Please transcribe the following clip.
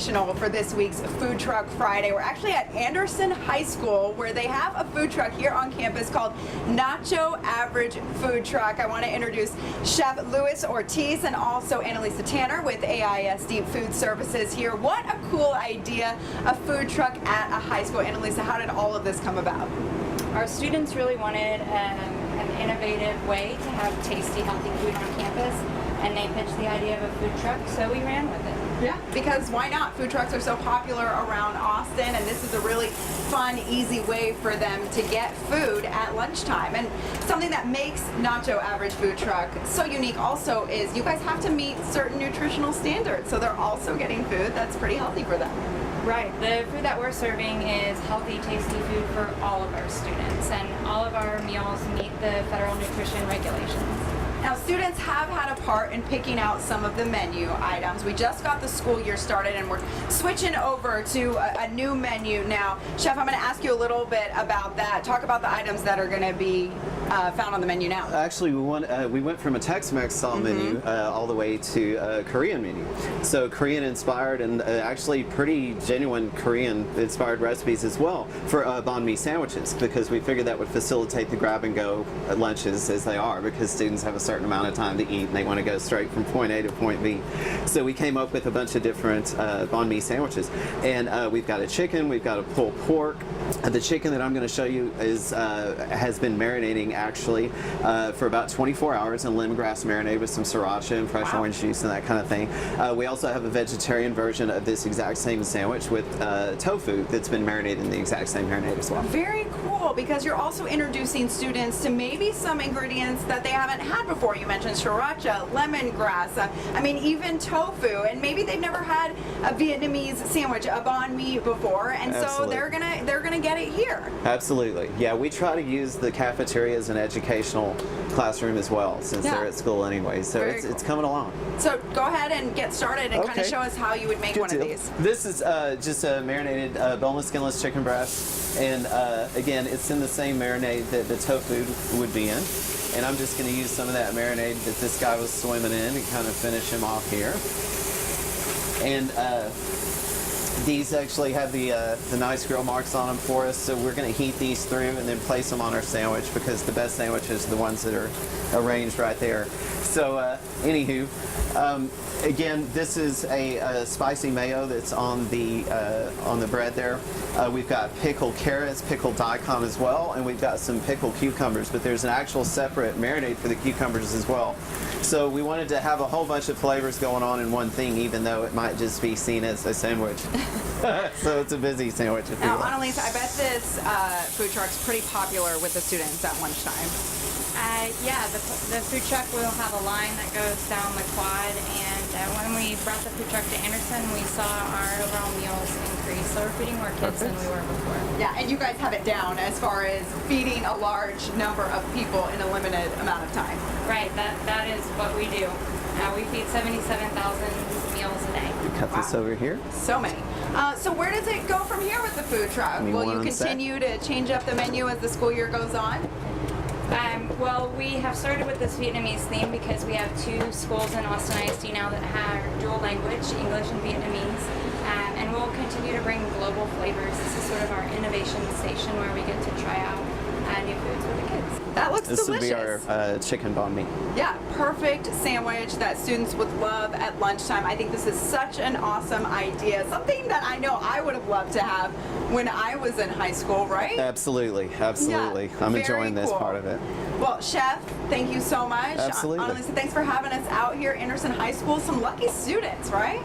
sensational for this week's Food Truck Friday. We're actually at Anderson High School, where they have a food truck here on campus called Nacho Average Food Truck. I want to introduce Chef Luis Ortiz and also Annalisa Tanner with AISD Food Services here. What a cool idea, a food truck at a high school. Annalisa, how did all of this come about? Our students really wanted an innovative way to have tasty, healthy food on campus, and they pitched the idea of a food truck, so we ran with it. Yeah, because why not? Food trucks are so popular around Austin, and this is a really fun, easy way for them to get food at lunchtime. And something that makes Nacho Average Food Truck so unique also is you guys have to meet certain nutritional standards, so they're also getting food that's pretty healthy for them. Right. The food that we're serving is healthy, tasty food for all of our students, and all of our meals meet the federal nutrition regulations. Now, students have had a part in picking out some of the menu items. We just got the school year started, and we're switching over to a new menu now. Chef, I'm going to ask you a little bit about that. Talk about the items that are going to be found on the menu now. Actually, we went from a Tex-Mex style menu all the way to a Korean menu. So Korean inspired and actually pretty genuine Korean inspired recipes as well for banh mi sandwiches, because we figured that would facilitate the grab and go lunches as they are, because students have a certain amount of time to eat and they want to go straight from point A to point B. So we came up with a bunch of different banh mi sandwiches, and we've got a chicken, we've got a pulled pork. The chicken that I'm going to show you is has been marinating actually for about 24 hours in lemongrass marinade with some sriracha and fresh orange juice and that kind of thing. We also have a vegetarian version of this exact same sandwich with tofu that's been marinated in the exact same marinade as well. Very cool, because you're also introducing students to maybe some ingredients that they haven't had before. You mentioned sriracha, lemongrass, I mean even tofu, and maybe they've never had a Vietnamese sandwich, a banh mi before, and so they're gonna get it here. Absolutely, yeah. We try to use the cafeteria as an educational classroom as well, since they're at school anyway. So it's coming along. So go ahead and get started and kind of show us how you would make one of these. This is just a marinated boneless, skinless chicken breast, and again, it's in the same marinade that the tofu would be in. And I'm just going to use some of that marinade that this guy was swimming in and kind of finish him off here. And these actually have the nice grill marks on them for us, so we're going to heat these through and then place them on our sandwich, because the best sandwiches are the ones that are arranged right there. So anywho, again, this is a spicy mayo that's on the bread there. We've got pickled carrots, pickled daikon as well, and we've got some pickled cucumbers, but there's an actual separate marinade for the cucumbers as well. So we wanted to have a whole bunch of flavors going on in one thing, even though it might just be seen as a sandwich. So it's a busy sandwich, if you will. Now, Annalisa, I bet this food truck's pretty popular with the students at lunchtime. Yeah, the food truck will have a line that goes down the quad, and when we brought the food truck to Anderson, we saw our overall meals increase. So we're feeding more kids than we were before. Yeah, and you guys have it down as far as feeding a large number of people in a limited amount of time. Right, that is what we do. We feed 77,000 meals a day. Cut this over here. So many. So where does it go from here with the food truck? Will you continue to change up the menu as the school year goes on? Well, we have started with this Vietnamese theme because we have two schools in Austin ISD now that have dual language, English and Vietnamese, and we'll continue to bring global flavors. This is sort of our innovation station where we get to try out new foods with the kids. That looks delicious. This would be our chicken banh mi. Yeah, perfect sandwich that students would love at lunchtime. I think this is such an awesome idea. Something that I know I would have loved to have when I was in high school, right? Absolutely, absolutely. Yeah, I'm enjoying this part of it. Well, Chef, thank you so much. Absolutely. Annalisa, thanks for having us out here at Anderson High School. Some lucky students, right?